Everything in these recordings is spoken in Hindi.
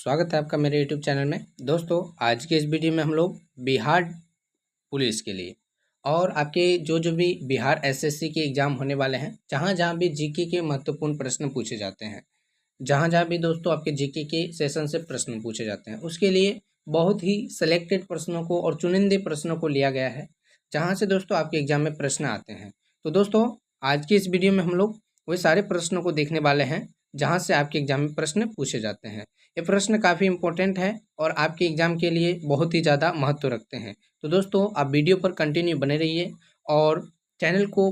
स्वागत है आपका मेरे YouTube चैनल में। दोस्तों आज के इस वीडियो में हम लोग बिहार पुलिस के लिए और आपके जो भी बिहार एसएससी के एग्ज़ाम होने वाले हैं, जहाँ भी जीके के महत्वपूर्ण प्रश्न पूछे जाते हैं, जहाँ भी दोस्तों आपके जीके के सेशन से प्रश्न पूछे जाते हैं, उसके लिए बहुत ही सेलेक्टेड प्रश्नों को और चुनिंदे प्रश्नों को लिया गया है, जहाँ से दोस्तों आपके एग्ज़ाम में प्रश्न आते हैं। तो दोस्तों आज की इस वीडियो में हम लोग वही सारे प्रश्नों को देखने वाले हैं जहाँ से आपके एग्ज़ाम में प्रश्न पूछे जाते हैं। ये प्रश्न काफ़ी इंपॉर्टेंट है और आपके एग्ज़ाम के लिए बहुत ही ज़्यादा महत्व रखते हैं। तो दोस्तों आप वीडियो पर कंटिन्यू बने रहिए और चैनल को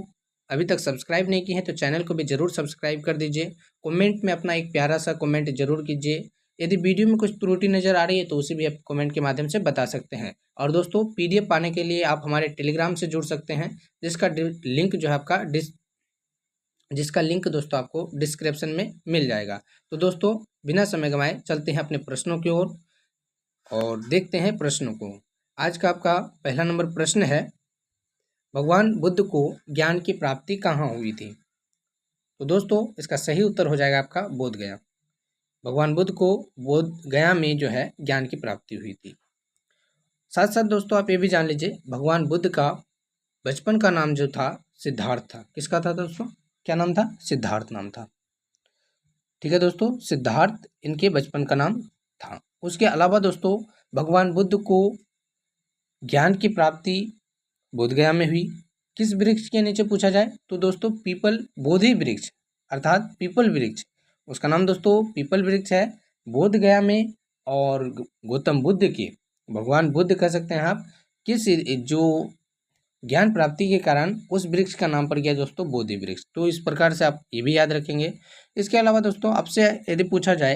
अभी तक सब्सक्राइब नहीं किए हैं तो चैनल को भी ज़रूर सब्सक्राइब कर दीजिए। कमेंट में अपना एक प्यारा सा कमेंट ज़रूर कीजिए। यदि वीडियो में कुछ त्रुटि नज़र आ रही है तो उसे भी आप कमेंट के माध्यम से बता सकते हैं। और दोस्तों PDF पाने के लिए आप हमारे टेलीग्राम से जुड़ सकते हैं, जिसका लिंक दोस्तों आपको डिस्क्रिप्शन में मिल जाएगा। तो दोस्तों बिना समय गंवाए चलते हैं अपने प्रश्नों की ओर और देखते हैं प्रश्नों को। आज का आपका पहला नंबर प्रश्न है, भगवान बुद्ध को ज्ञान की प्राप्ति कहाँ हुई थी? तो दोस्तों इसका सही उत्तर हो जाएगा आपका बोध गया। भगवान बुद्ध को बोध गया में जो है ज्ञान की प्राप्ति हुई थी। साथ साथ दोस्तों आप ये भी जान लीजिए, भगवान बुद्ध का बचपन का नाम जो था सिद्धार्थ था। किसका था दोस्तों? क्या नाम था? सिद्धार्थ नाम था। ठीक है दोस्तों, सिद्धार्थ इनके बचपन का नाम था। उसके अलावा दोस्तों भगवान बुद्ध को ज्ञान की प्राप्ति बोधगया में हुई। किस वृक्ष के नीचे पूछा जाए तो दोस्तों पीपल बोधि वृक्ष अर्थात पीपल वृक्ष, उसका नाम दोस्तों पीपल वृक्ष है बोधगया में। और गौतम बुद्ध के, भगवान बुद्ध कह सकते हैं आप, किस जो ज्ञान प्राप्ति के कारण उस वृक्ष का नाम पड़ गया दोस्तों बोधि वृक्ष। तो इस प्रकार से आप ये भी याद रखेंगे। इसके अलावा दोस्तों आपसे यदि पूछा जाए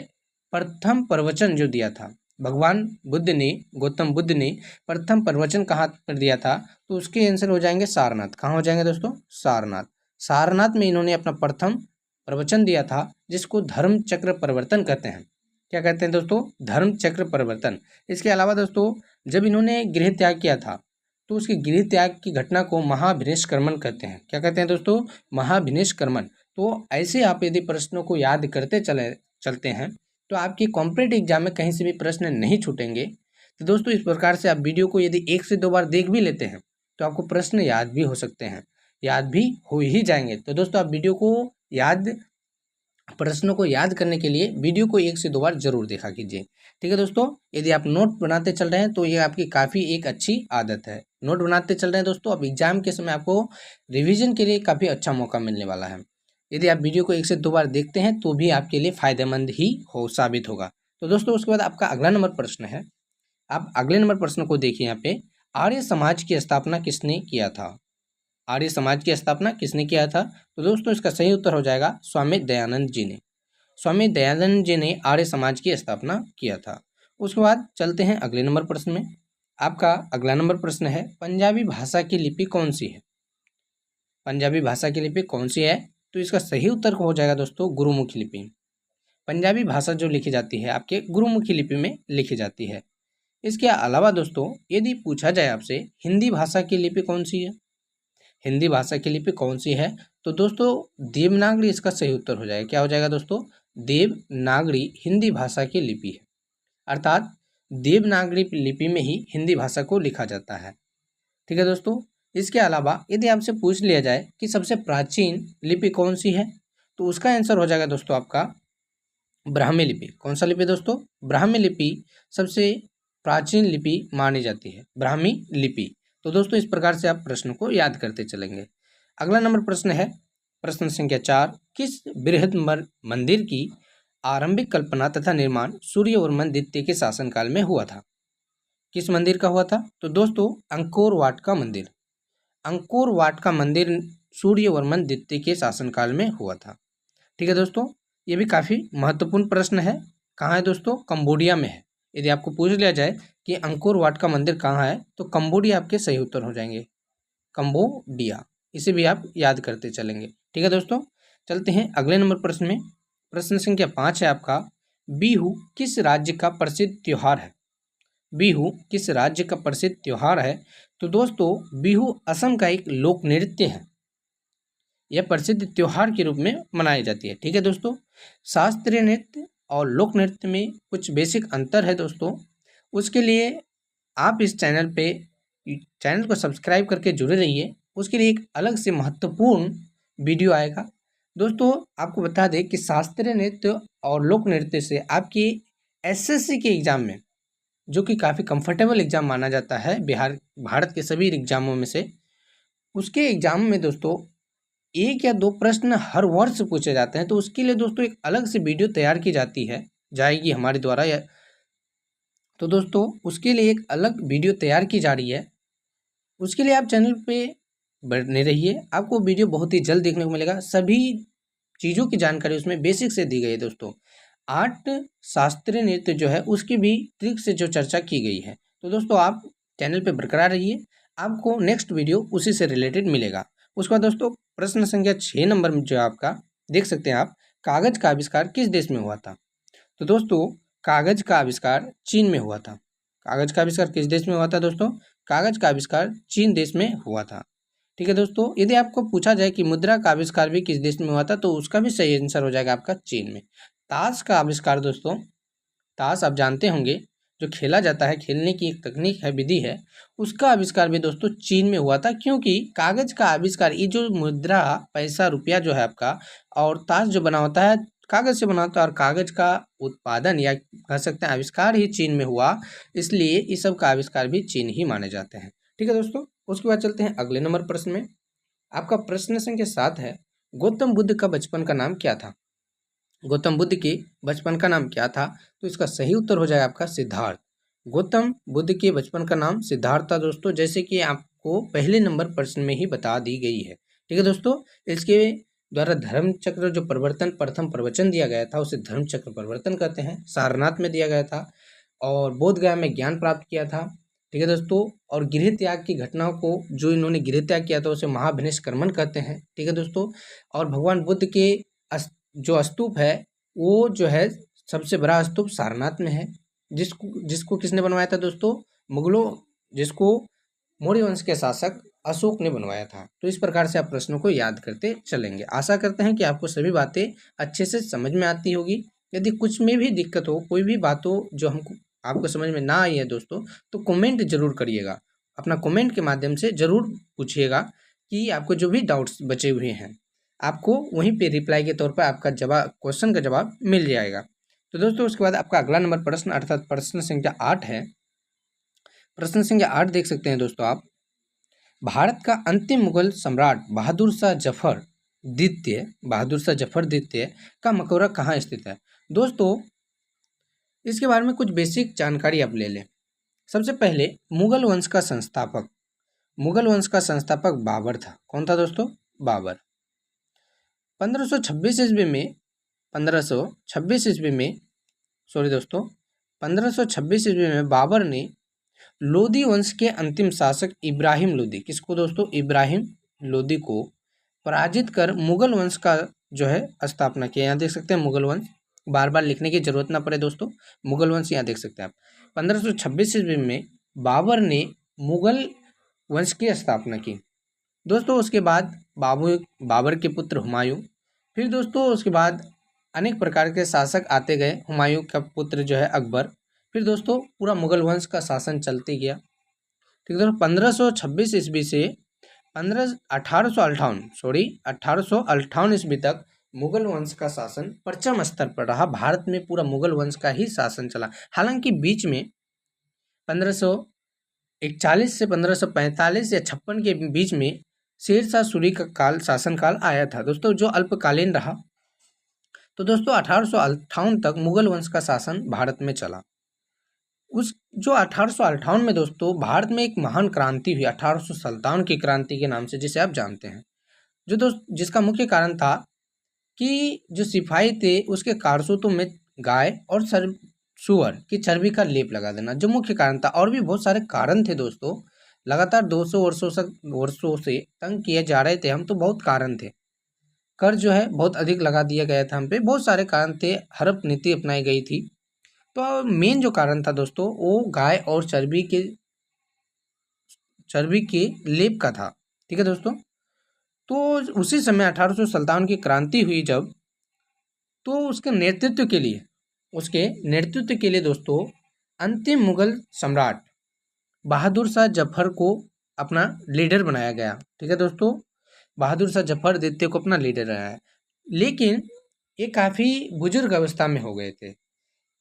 प्रथम प्रवचन जो दिया था भगवान बुद्ध ने, गौतम बुद्ध ने प्रथम प्रवचन कहाँ पर दिया था, तो उसके आंसर हो जाएंगे सारनाथ। कहाँ हो जाएंगे दोस्तों? सारनाथ। सारनाथ में इन्होंने अपना प्रथम प्रवचन दिया था, जिसको धर्म चक्र परिवर्तन कहते हैं। क्या कहते हैं दोस्तों? धर्म चक्र परिवर्तन। इसके अलावा दोस्तों जब इन्होंने गृह त्याग किया था तो उसके गृह त्याग की घटना को महाभिनिष्क्रमण कहते हैं। क्या कहते हैं दोस्तों? महाभिनिष्क्रमण। तो ऐसे आप यदि प्रश्नों को याद करते चलते हैं तो आपके कॉम्पिटेटिव एग्जाम में कहीं से भी प्रश्न नहीं छूटेंगे। तो दोस्तों इस प्रकार से आप वीडियो को यदि 1 से 2 बार देख भी लेते हैं तो आपको प्रश्न याद भी हो सकते हैं, याद भी हो ही जाएंगे। तो दोस्तों आप प्रश्नों को याद करने के लिए वीडियो को 1 से 2 बार जरूर देखा कीजिए। ठीक है दोस्तों, यदि आप नोट बनाते चल रहे हैं तो ये आपकी काफ़ी एक अच्छी आदत है। नोट बनाते चल रहे हैं दोस्तों, अब एग्जाम के समय आपको रिवीजन के लिए काफ़ी अच्छा मौका मिलने वाला है। यदि आप वीडियो को 1 से 2 बार देखते हैं तो भी आपके लिए फायदेमंद ही साबित होगा। तो दोस्तों उसके बाद आपका अगला नंबर प्रश्न है। आप अगले नंबर प्रश्न को देखिए। यहाँ पे आर्य समाज की स्थापना किसने किया था? आर्य समाज की स्थापना किसने किया था? तो दोस्तों इसका सही उत्तर हो जाएगा स्वामी दयानंद जी ने। स्वामी दयानंद जी ने आर्य समाज की स्थापना किया था। उसके बाद चलते हैं अगले नंबर प्रश्न में। आपका अगला नंबर प्रश्न है, पंजाबी भाषा की लिपि कौन सी है? पंजाबी भाषा की लिपि कौन सी है? तो इसका सही उत्तर हो जाएगा दोस्तों गुरुमुखी लिपि। पंजाबी भाषा जो लिखी जाती है आपके गुरुमुखी लिपि में लिखी जाती है। इसके अलावा दोस्तों यदि पूछा जाए आपसे हिंदी भाषा की लिपि कौन सी है, हिंदी भाषा की लिपि कौन सी है, तो दोस्तों देवनागरी इसका सही उत्तर हो जाएगा। क्या हो जाएगा दोस्तों? देवनागरी हिंदी भाषा की लिपि है, अर्थात देवनागरी लिपि में ही हिंदी भाषा को लिखा जाता है। ठीक है दोस्तों, इसके अलावा यदि आपसे पूछ लिया जाए कि सबसे प्राचीन लिपि कौन सी है, तो उसका आंसर हो जाएगा दोस्तों आपका ब्राह्मी लिपि। कौन सा लिपि दोस्तों? ब्राह्मी लिपि सबसे प्राचीन लिपि मानी जाती है, ब्राह्मी लिपि। तो दोस्तों इस प्रकार से आप प्रश्न को याद करते चलेंगे। अगला नंबर प्रश्न है प्रश्न संख्या 4, किस बृहद मंदिर की आरंभिक कल्पना तथा निर्माण सूर्यवर्मन द्वितीय के शासनकाल में हुआ था? किस मंदिर का हुआ था? तो दोस्तों अंकोर वाट का मंदिर। अंकोर वाट का मंदिर सूर्यवर्मन द्वितीय के शासनकाल में हुआ था। ठीक है दोस्तों, ये भी काफ़ी महत्वपूर्ण प्रश्न है। कहाँ है दोस्तों? कंबोडिया में है। यदि आपको पूछ लिया जाए कि अंकोर वाट का मंदिर कहाँ है तो कंबोडिया आपके सही उत्तर हो जाएंगे, कंबोडिया। इसे भी आप याद करते चलेंगे। ठीक है दोस्तों, चलते हैं अगले नंबर प्रश्न में। प्रश्न संख्या 5 है आपका, बिहू किस राज्य का प्रसिद्ध त्योहार है? बिहू किस राज्य का प्रसिद्ध त्योहार है? तो दोस्तों बिहू असम का एक लोक नृत्य है, यह प्रसिद्ध त्योहार के रूप में मनाई जाती है। ठीक है दोस्तों, शास्त्रीय नृत्य और लोक नृत्य में कुछ बेसिक अंतर है दोस्तों। उसके लिए आप इस चैनल को सब्सक्राइब करके जुड़े रहिए। उसके लिए एक अलग से महत्वपूर्ण वीडियो आएगा। दोस्तों आपको बता दें कि शास्त्रीय नृत्य और लोक नृत्य से आपकी एसएससी के एग्ज़ाम में, जो कि काफ़ी कंफर्टेबल एग्ज़ाम माना जाता है भारत के सभी एग्ज़ामों में से, उसके एग्ज़ाम में दोस्तों 1 या 2 प्रश्न हर वर्ष पूछे जाते हैं। तो उसके लिए दोस्तों एक अलग से वीडियो तैयार की जाएगी हमारे द्वारा। तो दोस्तों उसके लिए एक अलग वीडियो तैयार की जा रही है। उसके लिए आप चैनल पे बने रहिए, आपको वीडियो बहुत ही जल्द देखने को मिलेगा। सभी चीज़ों की जानकारी उसमें बेसिक से दी गई है दोस्तों। 8 शास्त्रीय नृत्य जो है उसकी भी ट्रिक से जो चर्चा की गई है। तो दोस्तों आप चैनल पे बरकरार रहिए, आपको नेक्स्ट वीडियो उसी से रिलेटेड मिलेगा। उसके बाद दोस्तों प्रश्न संख्या 6 नंबर में जो आपका देख सकते हैं आप, कागज का आविष्कार किस देश में हुआ था? तो दोस्तों कागज का आविष्कार चीन में हुआ था। कागज का आविष्कार किस देश में हुआ था दोस्तों? कागज का आविष्कार चीन देश में हुआ था। ठीक है दोस्तों, यदि आपको पूछा जाए कि मुद्रा का आविष्कार भी किस देश में हुआ था, तो उसका भी सही आंसर हो जाएगा आपका चीन में। ताश का आविष्कार दोस्तों, ताश आप जानते होंगे जो खेला जाता है, खेलने की एक तकनीक है, विधि है, उसका आविष्कार भी दोस्तों चीन में हुआ था। क्योंकि कागज का आविष्कार, ये जो मुद्रा पैसा रुपया जो है आपका, और ताश जो बना होता है कागज से बना होता है, और कागज का उत्पादन या कह सकते हैं आविष्कार ही चीन में हुआ, इसलिए इस सब का आविष्कार भी चीन ही माने जाते हैं। ठीक है दोस्तों, उसके बाद चलते हैं अगले नंबर प्रश्न में। आपका प्रश्न संख्या 7 है, गौतम बुद्ध का बचपन का नाम क्या था? गौतम बुद्ध के बचपन का नाम क्या था? तो इसका सही उत्तर हो जाएगा आपका सिद्धार्थ। गौतम बुद्ध के बचपन का नाम सिद्धार्थ था दोस्तों, जैसे कि आपको पहले नंबर प्रश्न में ही बता दी गई है। ठीक है दोस्तों, इसके द्वारा धर्म चक्र जो प्रवर्तन प्रथम प्रवचन दिया गया था उसे धर्म चक्र प्रवर्तन कहते हैं, सारनाथ में दिया गया था, और बोध गया में ज्ञान प्राप्त किया था। ठीक है दोस्तों, और गृह त्याग की घटनाओं को, जो इन्होंने गृह त्याग किया था उसे महाभिनिष्क्रमण कहते हैं। ठीक है दोस्तों, और भगवान बुद्ध के जो स्तूप है वो जो है सबसे बड़ा स्तूप सारनाथ में है, जिसको किसने बनवाया था दोस्तों? जिसको मौर्य वंश के शासक अशोक ने बनवाया था। तो इस प्रकार से आप प्रश्नों को याद करते चलेंगे। आशा करते हैं कि आपको सभी बातें अच्छे से समझ में आती होगी। यदि कुछ में भी दिक्कत हो, कोई भी बात हो जो हमको आपको समझ में ना आई है दोस्तों, तो कमेंट जरूर करिएगा। अपना कमेंट के माध्यम से जरूर पूछिएगा कि आपको जो भी डाउट्स बचे हुए हैं, आपको वहीं पे रिप्लाई के तौर पर आपका क्वेश्चन का जवाब मिल जाएगा। तो दोस्तों उसके बाद आपका अगला नंबर प्रश्न अर्थात प्रश्न संख्या 8 है। प्रश्न संख्या 8 देख सकते हैं दोस्तों आप, भारत का अंतिम मुगल सम्राट बहादुर शाह जफर द्वितीय का मकबरा कहाँ स्थित है? दोस्तों इसके बारे में कुछ बेसिक जानकारी आप ले लें। सबसे पहले मुगल वंश का संस्थापक बाबर था। कौन था दोस्तों? बाबर। 1526 ईस्वी में 1526 ईस्वी में बाबर ने लोदी वंश के अंतिम शासक इब्राहिम लोदी, किसको दोस्तों? इब्राहिम लोदी को पराजित कर मुगल वंश का जो है स्थापना किया। यहाँ देख सकते हैं मुगल वंश, बार बार लिखने की जरूरत ना पड़े दोस्तों, मुगल वंश यहाँ देख सकते हैं आप। 1526 ईस्वी में बाबर ने मुगल वंश की स्थापना की दोस्तों। उसके बाद बाबर के पुत्र हुमायूं, फिर दोस्तों उसके बाद अनेक प्रकार के शासक आते गए। हुमायूं का पुत्र जो है अकबर, फिर दोस्तों पूरा मुगल वंश का शासन चलते गया। ठीक है दोस्तों, 1526 ईस्वी से 1858 ईस्वी तक मुगल वंश का शासन परचम स्तर पर रहा। भारत में पूरा मुगल वंश का ही शासन चला। हालांकि बीच में 1541 से 1545 या 56 के बीच में शेरशाह सूरी का शासनकाल आया था दोस्तों, जो अल्पकालीन रहा। तो दोस्तों 1858 तक मुगल वंश का शासन भारत में चला। उस जो 1858 में दोस्तों भारत में एक महान क्रांति हुई, 1857 की क्रांति के नाम से, जिसे आप जानते हैं, जिसका मुख्य कारण था कि जो सिपाही थे उसके कारतूसों में गाय और सुअर की चर्बी का लेप लगा देना, जो मुख्य कारण था। और भी बहुत सारे कारण थे दोस्तों, लगातार 200 वर्षों से तंग किए जा रहे थे हम, तो बहुत कारण थे। कर जो है बहुत अधिक लगा दिया गया था हम पे, बहुत सारे कारण थे, हड़प नीति अपनाई गई थी। तो मेन जो कारण था दोस्तों वो गाय और चर्बी के लेप का था। ठीक है दोस्तों, तो उसी समय 1857 की क्रांति हुई जब, तो उसके नेतृत्व के लिए उसके नेतृत्व के लिए दोस्तों अंतिम मुगल सम्राट बहादुर शाह जफर को अपना लीडर बनाया गया। ठीक है दोस्तों, बहादुर शाह जफर द्वितीय को अपना लीडर रहा है, लेकिन ये काफ़ी बुजुर्ग अवस्था में हो गए थे,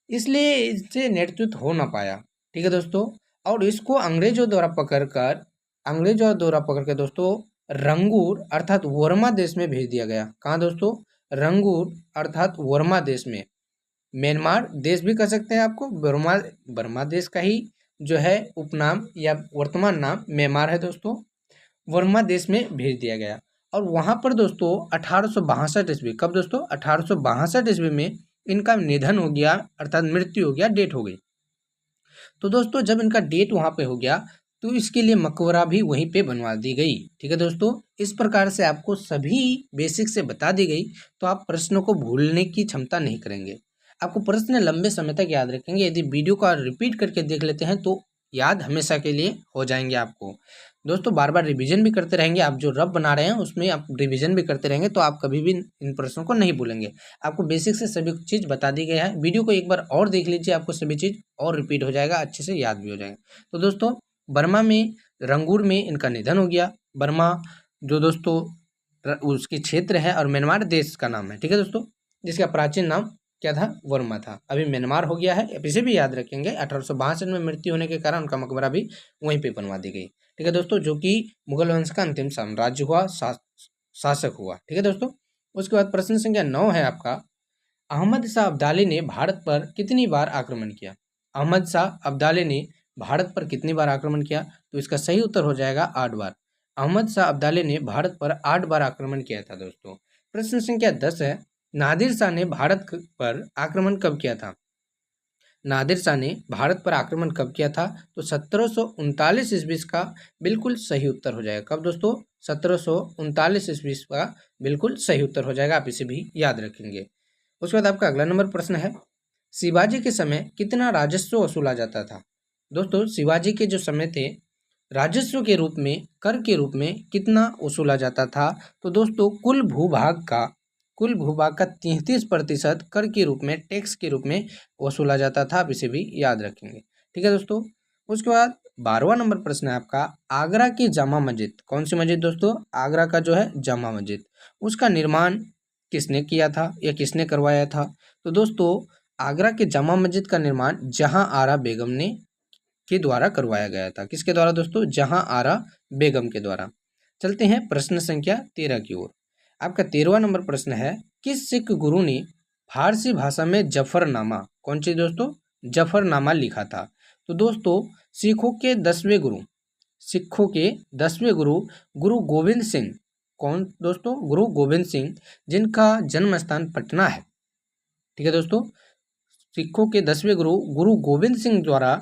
इसलिए इससे नेतृत्व हो ना पाया। ठीक है दोस्तों, और इसको अंग्रेजों द्वारा पकड़ कर दोस्तों रंगूर अर्थात वर्मा देश में भेज दिया गया। कहाँ दोस्तों? रंगूर अर्थात वर्मा देश में। म्यांमार देश भी कह सकते हैं आपको, बर्मा देश का ही जो है उपनाम या वर्तमान नाम म्यांमार है दोस्तों। वर्मा देश में भेज दिया गया और वहाँ पर दोस्तों 1862 ईस्वी, कब दोस्तों? 1862 ईस्वी में इनका निधन हो गया अर्थात मृत्यु हो गया, डेट हो गई। तो दोस्तों जब इनका डेट वहाँ पे हो गया तो इसके लिए मकबरा भी वहीं पे बनवा दी गई। ठीक है दोस्तों, इस प्रकार से आपको सभी बेसिक से बता दी गई तो आप प्रश्नों को भूलने की क्षमता नहीं करेंगे, आपको प्रश्न लंबे समय तक याद रखेंगे। यदि वीडियो का रिपीट करके देख लेते हैं तो याद हमेशा के लिए हो जाएंगे आपको। दोस्तों बार बार रिवीजन भी करते रहेंगे, आप जो रब बना रहे हैं उसमें आप रिवीजन भी करते रहेंगे तो आप कभी भी इन प्रश्नों को नहीं भूलेंगे। आपको बेसिक से सभी चीज़ बता दी गई है, वीडियो को एक बार और देख लीजिए, आपको सभी चीज़ और रिपीट हो जाएगा, अच्छे से याद भी हो जाएगा। तो दोस्तों बर्मा में रंगूर में इनका निधन हो गया। बर्मा जो दोस्तों उसके क्षेत्र है और म्यांमार देश का नाम है। ठीक है दोस्तों, जिसका प्राचीन नाम क्या था? वर्मा था, अभी म्यांमार हो गया है। इसे भी याद रखेंगे, 1862 में मृत्यु होने के कारण उनका मकबरा भी वहीं पे बनवा दी गई। ठीक है दोस्तों, जो कि मुगल वंश का अंतिम साम्राज्य हुआ, शासक हुआ। ठीक है दोस्तों, उसके बाद प्रश्न संख्या 9 है आपका, अहमद शाह अब्दाली ने भारत पर कितनी बार आक्रमण किया? अहमद शाह अब्दाली ने भारत पर कितनी बार आक्रमण किया? तो इसका सही उत्तर हो जाएगा 8 बार। अहमद शाह अब्दाली ने भारत पर 8 बार आक्रमण किया था दोस्तों। प्रश्न संख्या 10 है, नादिर शाह ने भारत पर आक्रमण कब किया था? नादिर शाह ने भारत पर आक्रमण कब किया था? तो 1739 ईस्वी का बिल्कुल सही उत्तर हो जाएगा। कब दोस्तों? 1739 ईस्वी का बिल्कुल सही उत्तर हो जाएगा, आप इसे भी याद रखेंगे। उसके बाद आपका अगला नंबर प्रश्न है, शिवाजी के समय कितना राजस्व वसूला जाता था? दोस्तों शिवाजी के जो समय थे राजस्व के रूप में, कर के रूप में कितना वसूला जाता था? तो दोस्तों कुल भूभाग का 33% कर के रूप में, टैक्स के रूप में वसूला जाता था, आप इसे भी याद रखेंगे। ठीक है दोस्तों, उसके बाद 12वां नंबर प्रश्न है आपका, आगरा की जामा मस्जिद, कौन सी मस्जिद दोस्तों? आगरा का जो है जामा मस्जिद, उसका निर्माण किसने किया था या किसने करवाया था? तो दोस्तों आगरा के जामा मस्जिद का निर्माण जहां आरा बेगम ने के द्वारा करवाया गया था। किसके द्वारा दोस्तों? जहां आरा बेगम के द्वारा। चलते हैं प्रश्न संख्या 13 की ओर। आपका 13वां नंबर प्रश्न है, किस सिख गुरु ने फारसी भाषा में जफरनामा, कौन सी दोस्तों? जफरनामा लिखा था? तो दोस्तों सिखों के 10वें गुरु गुरु गोविंद सिंह, कौन दोस्तों? गुरु गोविंद सिंह, जिनका जन्म स्थान पटना है। ठीक है दोस्तों, सिखों के 10वें गुरु गुरु गोविंद सिंह द्वारा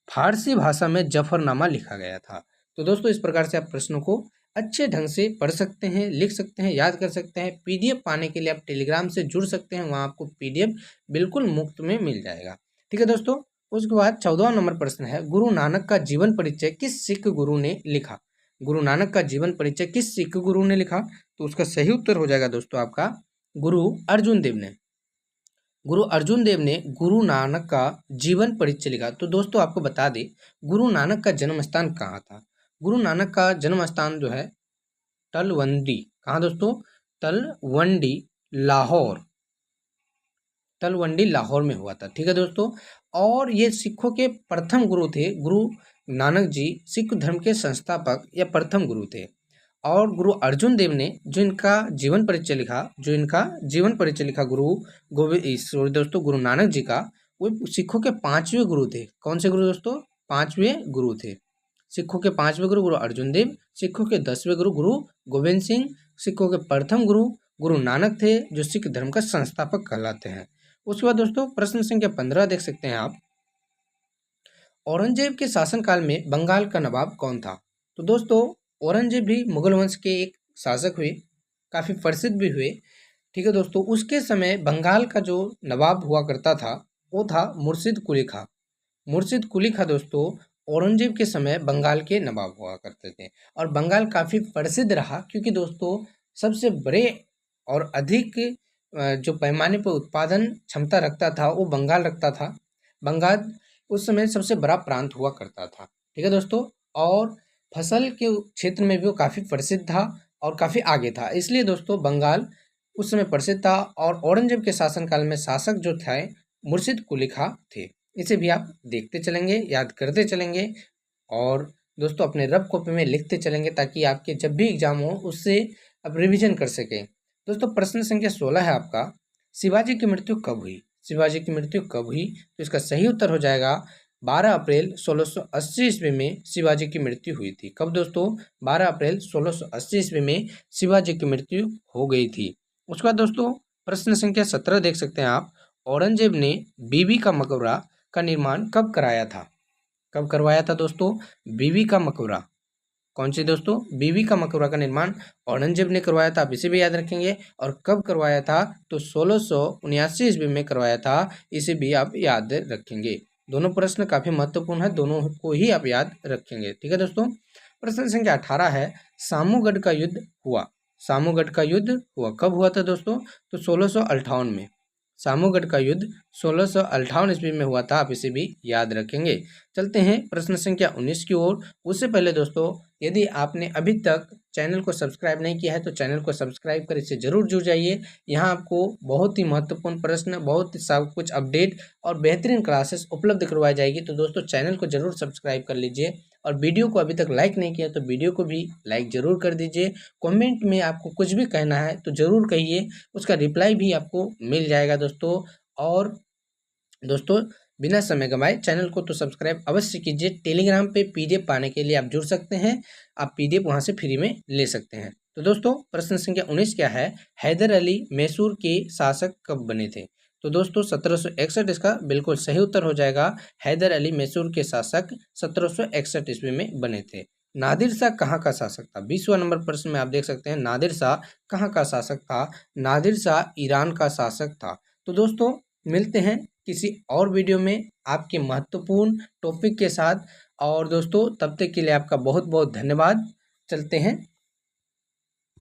फारसी भाषा में जफरनामा लिखा गया था। तो दोस्तों इस प्रकार से आप प्रश्नों को अच्छे ढंग से पढ़ सकते हैं, लिख सकते हैं, याद कर सकते हैं। पीडीएफ पाने के लिए आप टेलीग्राम से जुड़ सकते हैं, वहाँ आपको पीडीएफ बिल्कुल मुफ्त में मिल जाएगा। ठीक है दोस्तों, उसके बाद 14वां नंबर प्रश्न है, गुरु नानक का जीवन परिचय किस सिख गुरु ने लिखा? गुरु नानक का जीवन परिचय किस सिख गुरु ने लिखा? तो उसका सही उत्तर हो जाएगा दोस्तों आपका गुरु अर्जुन देव ने। गुरु अर्जुन देव ने गुरु नानक का जीवन परिचय लिखा। तो दोस्तों आपको बता दें गुरु नानक का जन्म स्थान कहाँ था? गुरु नानक का जन्म स्थान जो है तलवंडी, कहाँ दोस्तों? तलवंडी लाहौर, तलवंडी लाहौर में हुआ था। ठीक है दोस्तों, और ये सिखों के प्रथम गुरु थे। गुरु नानक जी सिख धर्म के संस्थापक या प्रथम गुरु थे। और गुरु अर्जुन देव ने जो इनका जीवन परिचय लिखा गुरु नानक जी का, वो सिखों के 5वें गुरु थे। कौन से गुरु दोस्तों? 5वें गुरु थे। सिखों के 5वें गुरु गुरु अर्जुन देव, सिखों के 10वें गुरु गुरु गोविंद सिंह, सिखों के प्रथम गुरु गुरु नानक थे, जो सिख धर्म का संस्थापक कहलाते हैं। उसके बाद दोस्तों प्रश्न संख्या 15 देख सकते हैं आप, औरंगजेब के शासनकाल में बंगाल का नवाब कौन था? तो दोस्तों औरंगजेब भी मुगल वंश के एक शासक हुए, काफ़ी प्रसिद्ध भी हुए। ठीक है दोस्तों, उसके समय बंगाल का जो नवाब हुआ करता था वो था मुर्शिद कुली खां। मुर्शिद कुली खां दोस्तों औरंगजेब के समय बंगाल के नवाब हुआ करते थे, और बंगाल काफ़ी प्रसिद्ध रहा क्योंकि दोस्तों सबसे बड़े और अधिक जो पैमाने पर उत्पादन क्षमता रखता था वो बंगाल रखता था। बंगाल उस समय सबसे बड़ा प्रांत हुआ करता था। ठीक है दोस्तों, और फसल के क्षेत्र में भी वो काफ़ी प्रसिद्ध था और काफ़ी आगे था, इसलिए दोस्तों बंगाल उस समय प्रसिद्ध था। और औरंगजेब के शासनकाल में शासक जो थे मुर्शिद कुली खां थे। इसे भी आप देखते चलेंगे, याद करते चलेंगे और दोस्तों अपने रफ कॉपी में लिखते चलेंगे ताकि आपके जब भी एग्जाम हो उससे आप रिवीजन कर सकें। दोस्तों प्रश्न संख्या 16 है आपका, शिवाजी की मृत्यु कब हुई? शिवाजी की मृत्यु कब हुई? तो इसका सही उत्तर हो जाएगा 12 अप्रैल 1680 ईस्वी में शिवाजी की मृत्यु हुई थी। कब दोस्तों? 12 अप्रैल 1680 ईस्वी में शिवाजी की मृत्यु हो गई थी। उसके बाद दोस्तों प्रश्न संख्या 17 देख सकते हैं आप, औरंगजेब ने बीबी का मकबरा का निर्माण कब कराया था? कब करवाया था दोस्तों? बीबी का मकबरा। कौन सी दोस्तों? बीबी का मकबरा का निर्माण औरंगजेब ने करवाया था, आप इसे भी याद रखेंगे। और कब करवाया था? तो 1679 ईस्वी में करवाया था, इसे भी आप याद रखेंगे। दोनों प्रश्न काफी महत्वपूर्ण है, दोनों को ही आप याद रखेंगे। ठीक है दोस्तों, प्रश्न संख्या 18 है, सामूगढ़ का युद्ध हुआ। सामूगढ़ का युद्ध हुआ कब हुआ था दोस्तों? तो 1658 में। सामूगढ़ का युद्ध 1658 ईस्वी में हुआ था, आप इसे भी याद रखेंगे। चलते हैं प्रश्न संख्या 19 की ओर। उससे पहले दोस्तों यदि आपने अभी तक चैनल को सब्सक्राइब नहीं किया है तो चैनल को सब्सक्राइब कर इससे जरूर जुड़ जाइए। यहाँ आपको बहुत ही महत्वपूर्ण प्रश्न, बहुत सब कुछ अपडेट और बेहतरीन क्लासेस उपलब्ध करवाई जाएगी। तो दोस्तों चैनल को जरूर सब्सक्राइब कर लीजिए और वीडियो को अभी तक लाइक नहीं किया तो वीडियो को भी लाइक जरूर कर दीजिए। कमेंट में आपको कुछ भी कहना है तो जरूर कहिए, उसका रिप्लाई भी आपको मिल जाएगा दोस्तों। और दोस्तों बिना समय गंवाए चैनल को तो सब्सक्राइब अवश्य कीजिए। टेलीग्राम पे पीडीएफ पाने के लिए आप जुड़ सकते हैं, आप पीडीएफ वहां से फ्री में ले सकते हैं। तो दोस्तों प्रश्न संख्या 19 क्या है, हैदर अली मैसूर के शासक कब बने थे? तो दोस्तों 1761 इसका बिल्कुल सही उत्तर हो जाएगा। हैदर अली मैसूर के शासक 1761 ईस्वी में बने थे। नादिर शाह कहाँ का शासक था? 20वां नंबर प्रश्न में आप देख सकते हैं, नादिर शाह कहाँ का शासक था? नादिर शाह ईरान का शासक था। तो दोस्तों मिलते हैं किसी और वीडियो में आपके महत्वपूर्ण टॉपिक के साथ। और दोस्तों तब तक के लिए आपका बहुत बहुत धन्यवाद। चलते हैं।